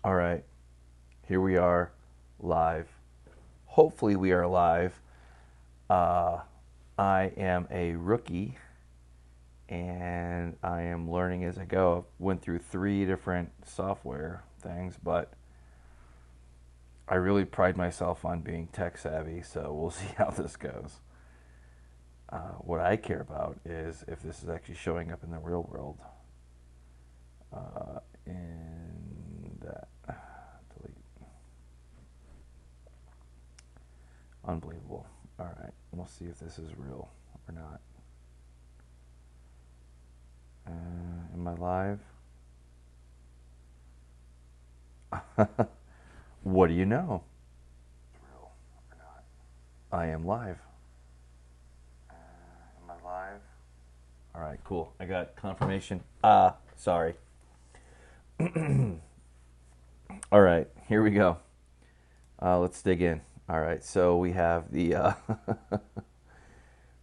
All right, here we are, live. Hopefully, we are live. Uh, I am a rookie, and I am learning as I go. I went through 3 different software things, but I really pride myself on being tech savvy. So we'll see how this goes. What I care about is if this is actually showing up in the real world. In that, delete. Unbelievable. All right, we'll see if this is real or not. Am I live? What do you know? Real or not? I am live. Am I live? All right, cool. I got confirmation. Sorry. All right, here we go. Let's dig in. All right, so we have the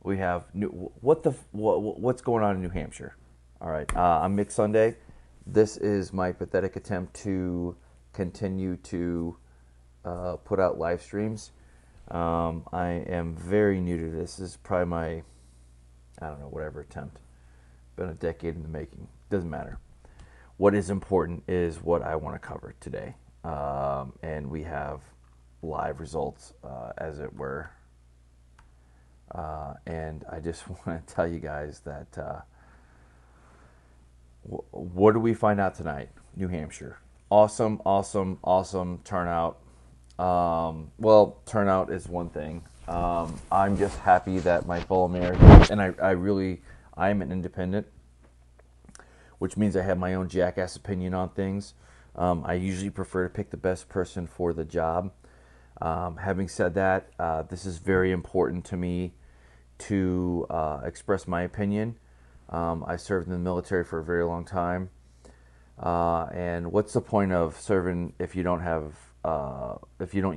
we have what's going on in New Hampshire. All right, I'm Mick Sunday. This is my pathetic attempt to continue to put out live streams. I am very new to this. This is probably my, I don't know, whatever attempt. Been a decade in the making. Doesn't matter. What is important is what I want to cover today. And we have live results, as it were. And I just want to tell you guys that what do we find out tonight? New Hampshire. Awesome, awesome, awesome turnout. Well, turnout is one thing. I'm just happy that my fellow Americans, and I'm an independent, which means I have my own jackass opinion on things. I usually prefer to pick the best person for the job. Having said that, this is very important to me to express my opinion. I served in the military for a very long time. And what's the point of serving if you don't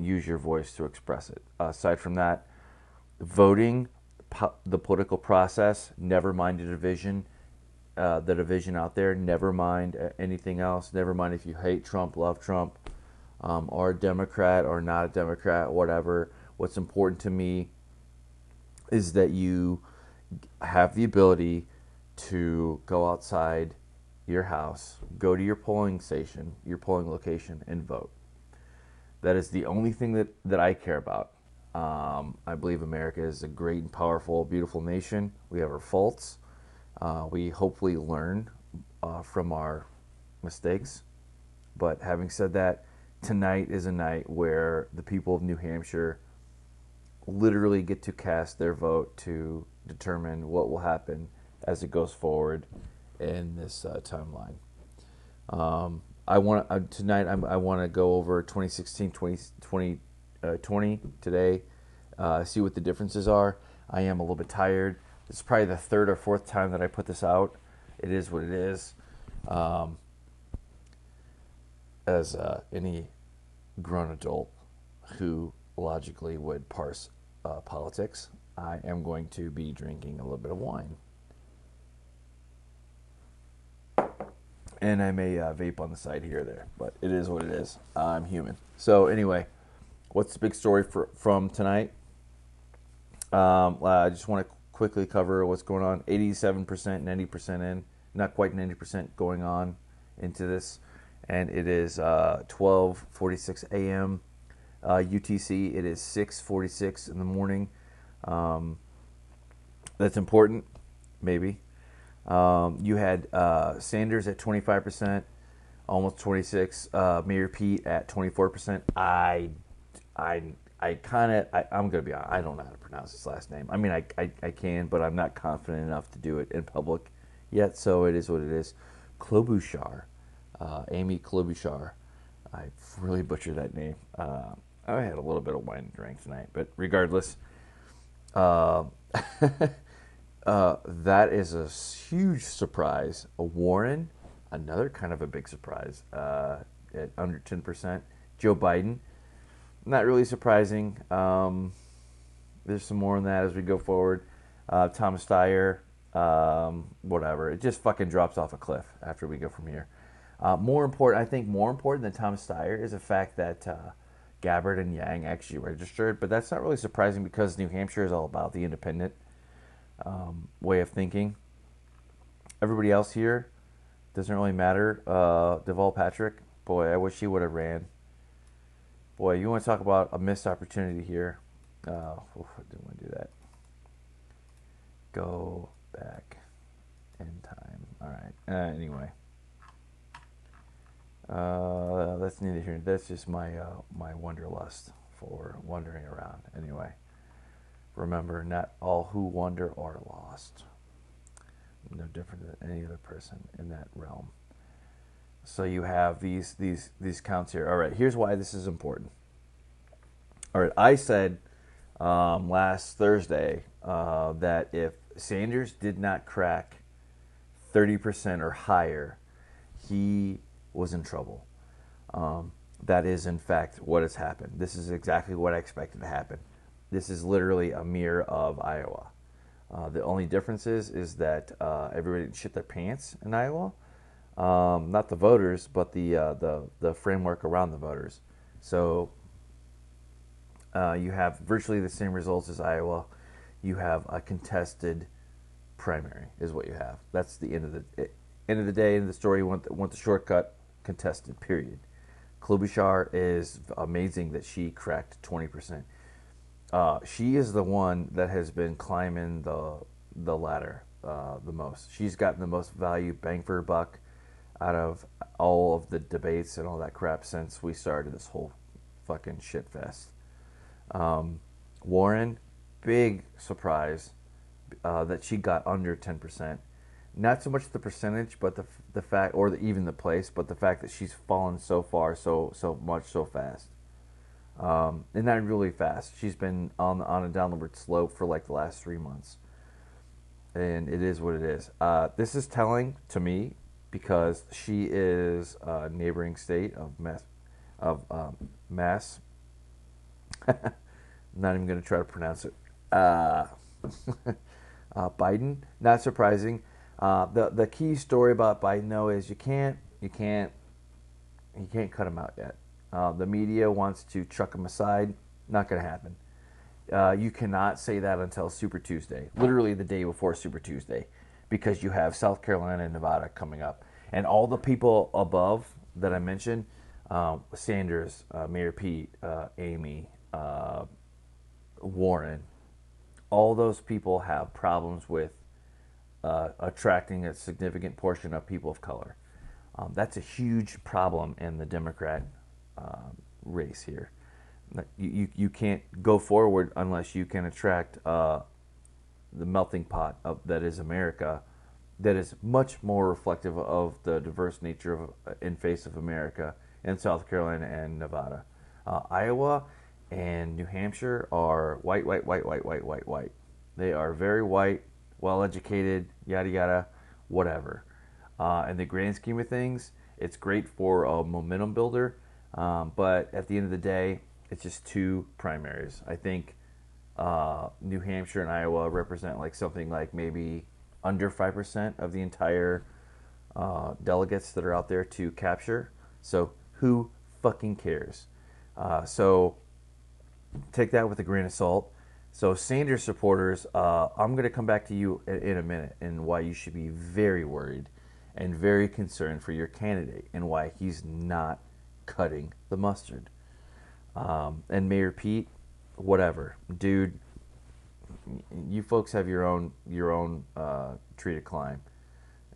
use your voice to express it? Aside from that, voting, the political process, never mind the division out there, never mind anything else, never mind if you hate Trump, love Trump, or a Democrat or not a Democrat, whatever. What's important to me is that you have the ability to go outside your house, go to your polling station, your polling location, and vote. That is the only thing that I care about. I believe America is a great and powerful, beautiful nation. We have our faults. We hopefully learn from our mistakes. But having said that, tonight is a night where the people of New Hampshire literally get to cast their vote to determine what will happen as it goes forward in this timeline. I want to go over 2016, 2020 today, see what the differences are. I am a little bit tired. It's probably the 3rd or 4th time that I put this out. It is what it is. As any grown adult who logically would parse politics, I am going to be drinking a little bit of wine. And I may vape on the side here or there, but it is what it is. I'm human. So anyway, what's the big story from tonight? I just want to quickly cover what's going on. 87%, 90% in. Not quite 90% going on into this. And it is 12:46 a.m. UTC. It is 6:46 in the morning. That's important, maybe. You had Sanders at 25%, almost 26. Mayor Pete at 24%. I'm gonna be honest. I don't know how to pronounce his last name. I mean, I can, but I'm not confident enough to do it in public yet. So it is what it is. Klobuchar, Amy Klobuchar. I really butchered that name. I had a little bit of wine to drink tonight, but regardless. That is a huge surprise. Warren, another kind of a big surprise, at under 10%. Joe Biden, not really surprising. There's some more on that as we go forward. Thomas Steyer, whatever. It just fucking drops off a cliff after we go from here. More important, I think, more important than Tom Steyer is the fact that Gabbard and Yang actually registered. But that's not really surprising because New Hampshire is all about the independent way of thinking. Everybody else here doesn't really matter. Deval Patrick, boy, I wish he would have ran. Boy, you want to talk about a missed opportunity here. I didn't want to do that. Go back in time. All right. Anyway. That's neither here. That's just my my wanderlust for wandering around. Anyway, remember, not all who wander are lost. No different than any other person in that realm. So you have these counts here. All right, here's why this is important. All right, I said last Thursday that if Sanders did not crack 30% or higher, he was in trouble. That is, in fact, what has happened. This is exactly what I expected to happen. This is literally a mirror of Iowa. The only difference is that everybody shit their pants in Iowa. Not the voters, but the framework around the voters. So you have virtually the same results as Iowa. You have a contested primary, is what you have. That's the end of the day. End of the story. You want the shortcut, contested. Period. Klobuchar is amazing that she cracked 20%. She is the one that has been climbing the ladder the most. She's gotten the most value, bang for her buck, out of all of the debates and all that crap since we started this whole fucking shit fest. Warren, big surprise that she got under 10%. Not so much the percentage, but the fact, or even the place, but the fact that she's fallen so far, so much, so fast. And not really fast. She's been on a downward slope for like the last 3 months, and it is what it is. This is telling to me because she is a neighboring state of Mass. Not even going to try to pronounce it. Biden. Not surprising. The key story about Biden though is you can't cut him out yet. The media wants to chuck him aside. Not going to happen. You cannot say that until Super Tuesday, literally the day before Super Tuesday, because you have South Carolina and Nevada coming up. And all the people above that I mentioned, Sanders, Mayor Pete, Amy, Warren, all those people have problems with attracting a significant portion of people of color. That's a huge problem in the Democrat race here. You can't go forward unless you can attract the melting pot that is America, that is much more reflective of the diverse nature of in face of America in South Carolina and Nevada. Iowa and New Hampshire are white. They are very white, well-educated, yada yada, whatever. In the grand scheme of things, it's great for a momentum builder, but at the end of the day, it's just two primaries. I think New Hampshire and Iowa represent like something like maybe under 5% of the entire delegates that are out there to capture. So who fucking cares? So take that with a grain of salt. So Sanders supporters, I'm going to come back to you in a minute and why you should be very worried and very concerned for your candidate and why he's not cutting the mustard. And Mayor Pete, whatever, dude. You folks have your own tree to climb.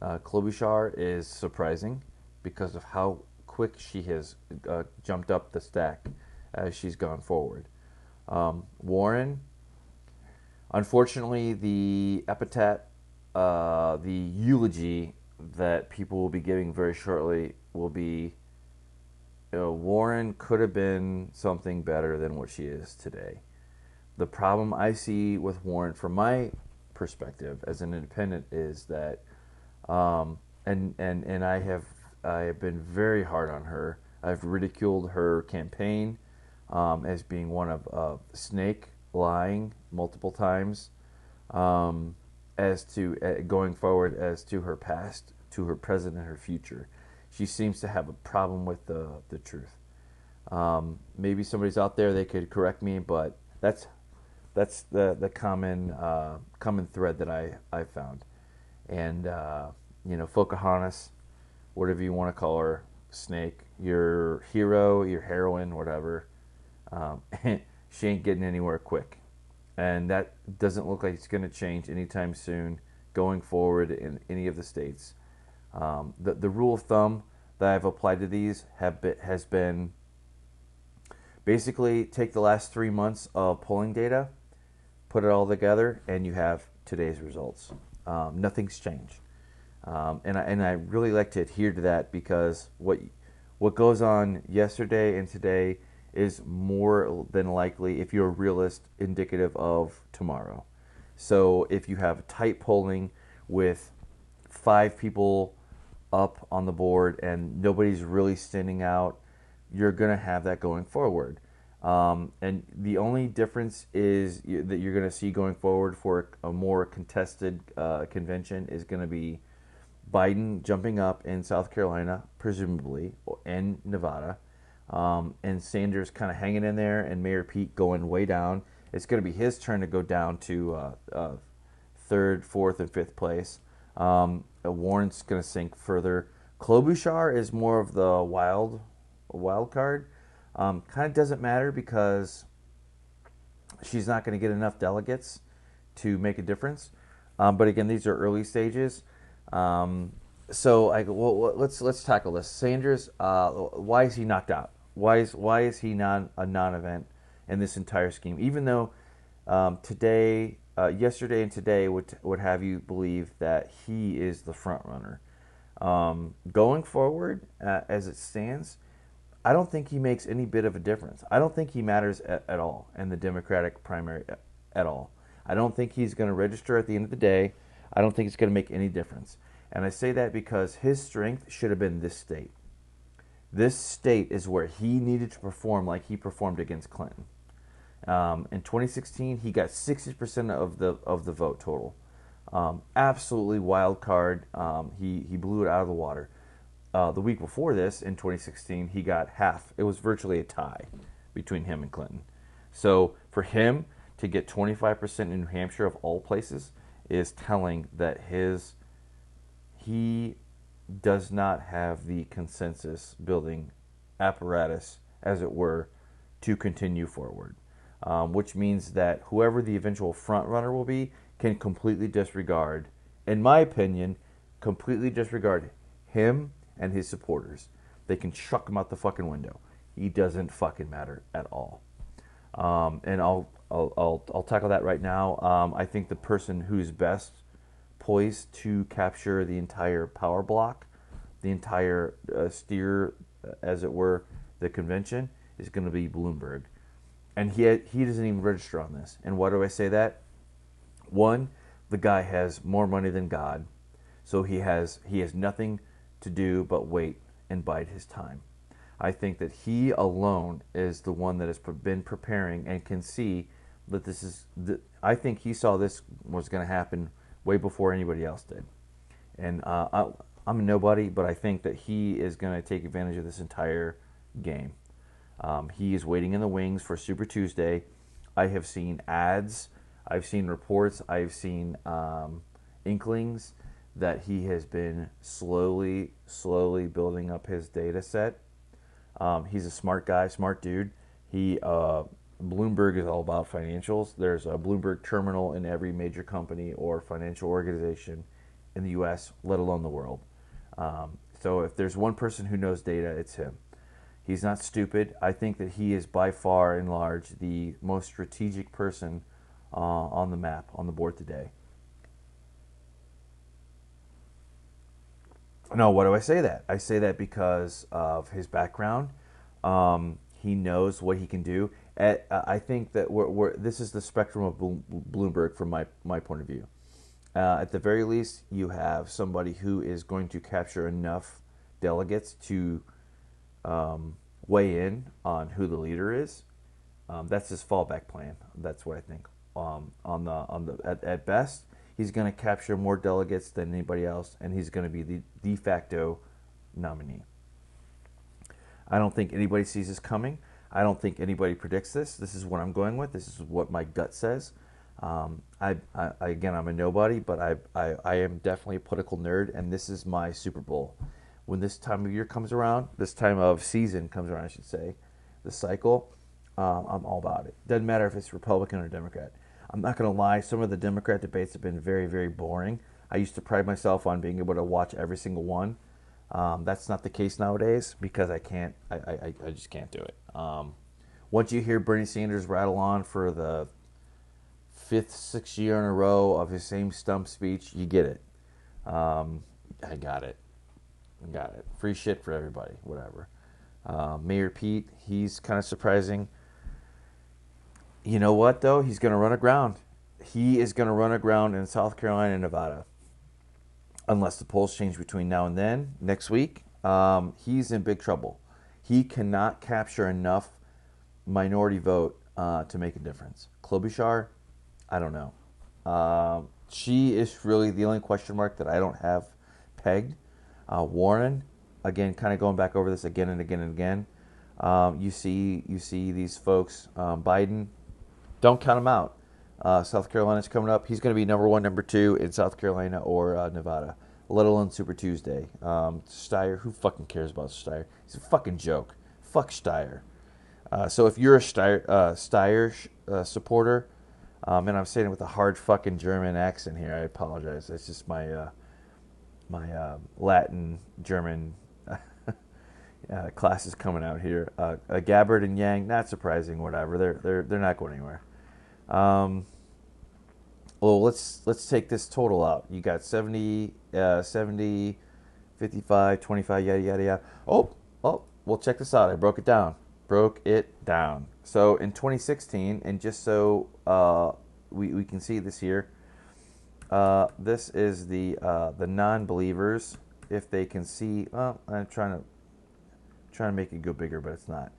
Klobuchar is surprising because of how quick she has jumped up the stack as she's gone forward. Warren, unfortunately, the epithet, the eulogy that people will be giving very shortly will be, Warren could have been something better than what she is today. The problem I see with Warren, from my perspective as an independent, is that, and I have been very hard on her. I've ridiculed her campaign as being one of snake lying multiple times, as to going forward as to her past, to her present, and her future. she seems to have a problem with the truth. Maybe somebody's out there, they could correct me, but that's the common thread that I found. And Pocahontas, whatever you want to call her, Snake, your hero, your heroine, whatever, um, she ain't getting anywhere quick, and that doesn't look like it's going to change anytime soon going forward in any of the states. The rule of thumb that I've applied to these has been basically take the last 3 months of polling data, put it all together, and you have today's results. Nothing's changed, and I really like to adhere to that because what goes on yesterday and today is more than likely, if you're a realist, indicative of tomorrow. So if you have tight polling with 5 people up on the board and nobody's really standing out, you're going to have that going forward. And the only difference is that you're going to see going forward for a more contested convention is going to be Biden jumping up in South Carolina, presumably, and Nevada, and Sanders kind of hanging in there, and Mayor Pete going way down. It's going to be his turn to go down to third, fourth, and fifth place. Warren's going to sink further. Klobuchar is more of the wild card. Kind of doesn't matter because she's not going to get enough delegates to make a difference. But again, these are early stages. Let's tackle this. Sanders, why is he knocked out? Why is he not a non-event in this entire scheme? Even though yesterday and today would have you believe that he is the front runner. Going forward, as it stands, I don't think he makes any bit of a difference. I don't think he matters at all in the Democratic primary at all. I don't think he's going to register at the end of the day. I don't think it's going to make any difference. And I say that because his strength should have been this state. This state is where he needed to perform like he performed against Clinton. In 2016, he got 60% of the vote total. Absolutely wild card. He blew it out of the water. The week before this, in 2016, he got half. It was virtually a tie between him and Clinton. So for him to get 25% in New Hampshire, of all places, is telling that he does not have the consensus building apparatus, as it were, to continue forward. Which means that whoever the eventual front runner will be can completely disregard, in my opinion, completely disregard him and his supporters. They can chuck him out the fucking window. He doesn't fucking matter at all. And I'll tackle that right now. I think the person who's best poised to capture the entire power block, the entire steer, as it were, the convention, is going to be Bloomberg. And he doesn't even register on this. And why do I say that? One, the guy has more money than God, so he has nothing to do but wait and bide his time. I think that he alone is the one that has been preparing and can see that this is. I think he saw this was going to happen way before anybody else did. And I'm a nobody, but I think that he is going to take advantage of this entire game. He is waiting in the wings for Super Tuesday. I have seen ads. I've seen reports. I've seen inklings that he has been slowly building up his data set. He's a smart guy, smart dude. Bloomberg is all about financials. There's a Bloomberg terminal in every major company or financial organization in the U.S., let alone the world. So if there's one person who knows data, it's him. He's not stupid. I think that he is by far and large the most strategic person on the map, on the board today. No, why do I say that? I say that because of his background. He knows what he can do. I think that this is the spectrum of Bloomberg from my point of view. At the very least, you have somebody who is going to capture enough delegates to weigh in on who the leader is. That's his fallback plan. That's what I think. At best, he's going to capture more delegates than anybody else, and he's going to be the de facto nominee. I don't think anybody sees this coming. I don't think anybody predicts this. This is what I'm going with. This is what my gut says. Again, I'm a nobody, but I am definitely a political nerd, and this is my Super Bowl. When this time of year comes around, this time of season comes around, I should say, the cycle, I'm all about it. Doesn't matter if it's Republican or Democrat. I'm not going to lie, some of the Democrat debates have been very, very boring. I used to pride myself on being able to watch every single one. That's not the case nowadays because I can't. I just can't do it. Once you hear Bernie Sanders rattle on for the fifth, sixth year in a row of his same stump speech, you get it. I got it. Free shit for everybody, whatever. Mayor Pete, he's kind of surprising. You know what, though? He's going to run aground. He is going to run aground in South Carolina and Nevada. Unless the polls change between now and then, next week, he's in big trouble. He cannot capture enough minority vote to make a difference. Klobuchar, I don't know. She is really the only question mark that I don't have pegged. Warren, again, kind of going back over this again and again and again. You see these folks. Biden, don't count him out. South Carolina's coming up. He's going to be number one, number two in South Carolina or Nevada, let alone Super Tuesday. Steyer, who fucking cares about Steyer? He's a fucking joke. Fuck Steyer. So if you're a Steyer supporter, and I'm saying it with a hard fucking German accent here, I apologize. It's just my Latin German classes coming out here. Gabbard and Yang, not surprising. Whatever. They're not going anywhere. Well, let's take this total out. You got 70, 55, 25, yada, yada, yada. Oh, well, check this out. I broke it down. So in 2016, and just so we can see this here, this is the non-believers. If they can see, I'm trying to make it go bigger, but it's not.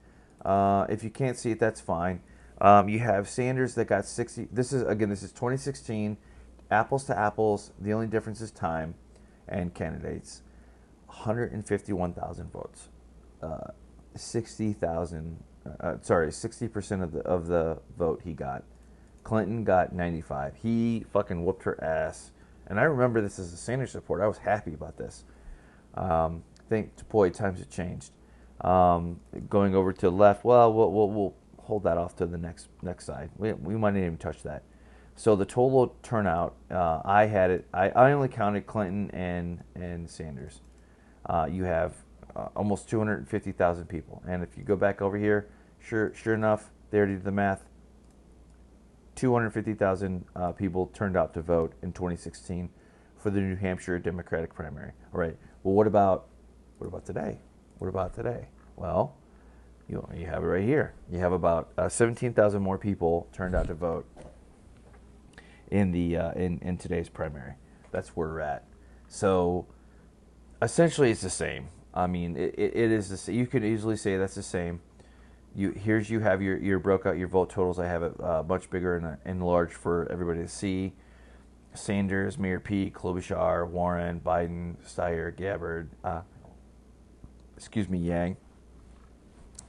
If you can't see it, that's fine. You have Sanders that got 60. This is 2016, apples to apples. The only difference is time and candidates. 151,000 votes. 60,000. 60% of the vote he got. Clinton got 95. He fucking whooped her ass. And I remember this as a Sanders supporter. I was happy about this. I think, boy, times have changed. Going over to the left, well, we'll hold that off to the next side. We might not even touch that. So the total turnout, I had it. I only counted Clinton and Sanders. You have almost 250,000 people, and if you go back over here, sure enough, they already did the math. 250,000 people turned out to vote in 2016 for the New Hampshire Democratic primary. All right. Well, what about today? Well, you have it right here. You have about 17,000 more people turned out to vote in the in today's primary. That's where we're at. So essentially, it's the same. I mean, it is the same. You could easily say that's the same. You have your broke out your vote totals. I have it much bigger and enlarged for everybody to see. Sanders, Mayor Pete, Klobuchar, Warren, Biden, Steyer, Gabbard, Yang.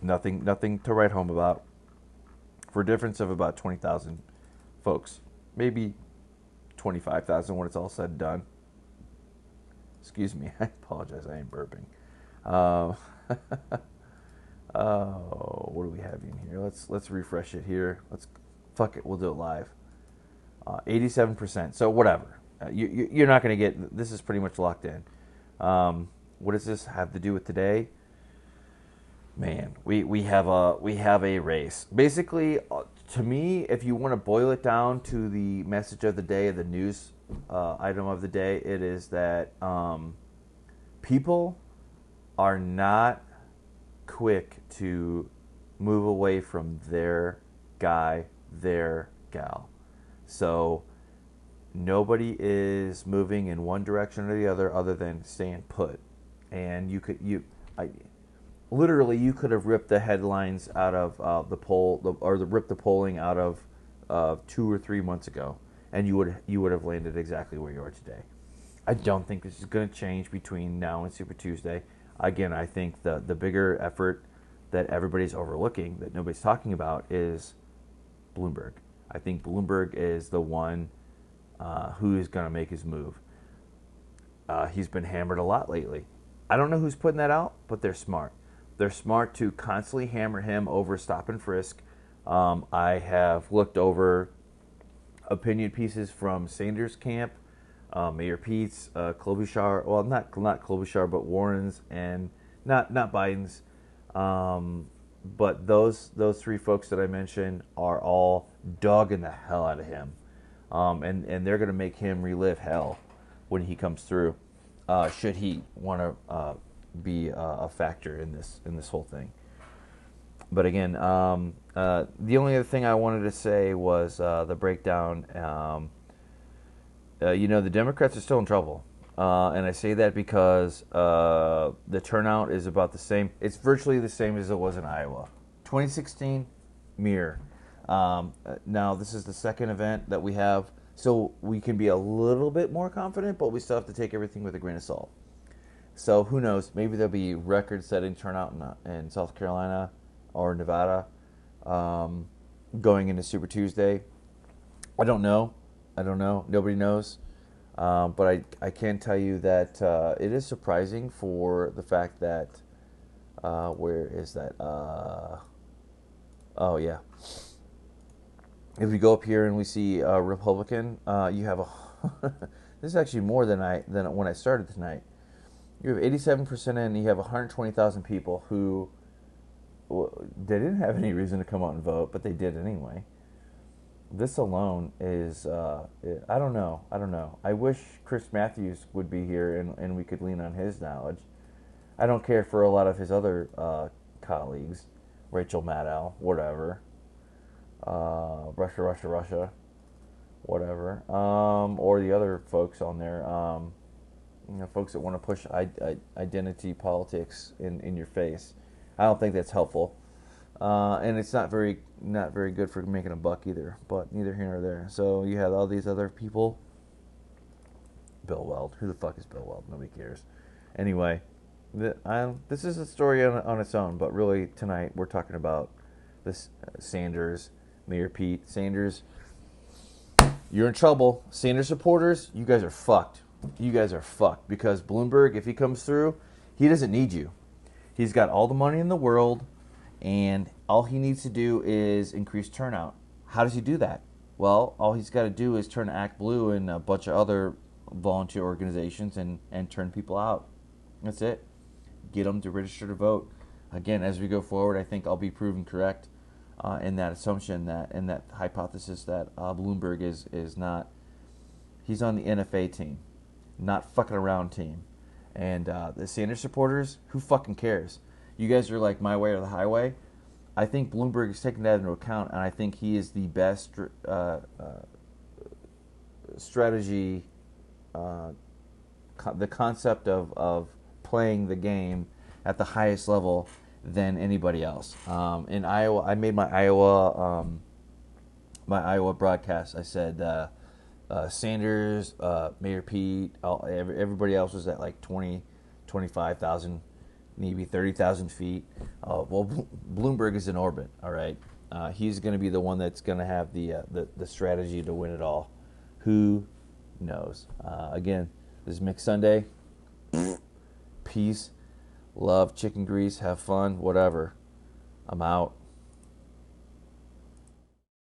Nothing to write home about. For a difference of about 20,000 folks. Maybe 25,000 when it's all said and done. Excuse me, I apologize, I am burping. What do we have in here? Let's refresh it here. Fuck it, we'll do it live. 87%. So whatever. You're not going to get. This is pretty much locked in. What does this have to do with today? Man, we have a race. Basically, to me, if you want to boil it down to the message of the day, the news item of the day, it is that people are not quick to move away from their guy, their gal. So nobody is moving in one direction or the other than staying put. And you could have ripped the headlines out of the poll, ripped the polling out of 2 or 3 months ago, and you would have landed exactly where you are today. I don't think this is going to change between now and Super Tuesday. again, I think the bigger effort that everybody's overlooking, that nobody's talking about, is Bloomberg. I think Bloomberg is the one who is going to make his move. He's been hammered a lot lately. I don't know who's putting that out, but they're smart. They're smart to constantly hammer him over stop and frisk. I have looked over opinion pieces from Sanders' camp, Mayor Pete's, Klobuchar. Well, not Klobuchar, but Warren's, and not Biden's. But those three folks that I mentioned are all dogging the hell out of him, and they're going to make him relive hell when he comes through. Should he want to be a factor in this whole thing? But again, the only other thing I wanted to say was the breakdown. The Democrats are still in trouble. And I say that because the turnout is about the same. It's virtually the same as it was in Iowa. 2016, mirror. Now, this is the second event that we have, so we can be a little bit more confident, but we still have to take everything with a grain of salt. So who knows? Maybe there'll be record-setting turnout in South Carolina or Nevada going into Super Tuesday. I don't know. Nobody knows. But I can tell you that it is surprising for the fact that where is that? Oh yeah. If we go up here and we see a Republican, you have this is actually more than when I started tonight. You have 87% in. You have 120,000 people who they didn't have any reason to come out and vote, but they did anyway. This alone is, I don't know. I wish Chris Matthews would be here and we could lean on his knowledge. I don't care for a lot of his other colleagues, Rachel Maddow, whatever, Russia, whatever, or the other folks on there, folks that want to push identity politics in your face. I don't think that's helpful. And it's not very good for making a buck either, but neither here nor there. So you have all these other people. Bill Weld. Who the fuck is Bill Weld? Nobody cares. Anyway, this is a story on its own, but really tonight we're talking about this Sanders, Mayor Pete. Sanders, you're in trouble. Sanders supporters, you guys are fucked. You guys are fucked because Bloomberg, if he comes through, he doesn't need you. He's got all the money in the world. And all he needs to do is increase turnout. How does he do that? Well, all he's got to do is turn Act Blue and a bunch of other volunteer organizations and turn people out. That's it. Get them to register to vote. Again, as we go forward, I think I'll be proven correct in that assumption, in that hypothesis that Bloomberg is not. He's on the NFA team, not fucking around team. And the Sanders supporters, who fucking cares? You guys are like my way or the highway. I think Bloomberg is taking that into account, and I think he is the best strategy, the concept of playing the game at the highest level than anybody else. In Iowa, I made my Iowa broadcast. I said Sanders, Mayor Pete, everybody else was at like 20, 25,000. Maybe 30,000 feet. Well, Bloomberg is in orbit. All right, he's going to be the one that's going to have the strategy to win it all. Who knows? Again, this is Mick Sunday. Peace, love, chicken grease, have fun, whatever. I'm out.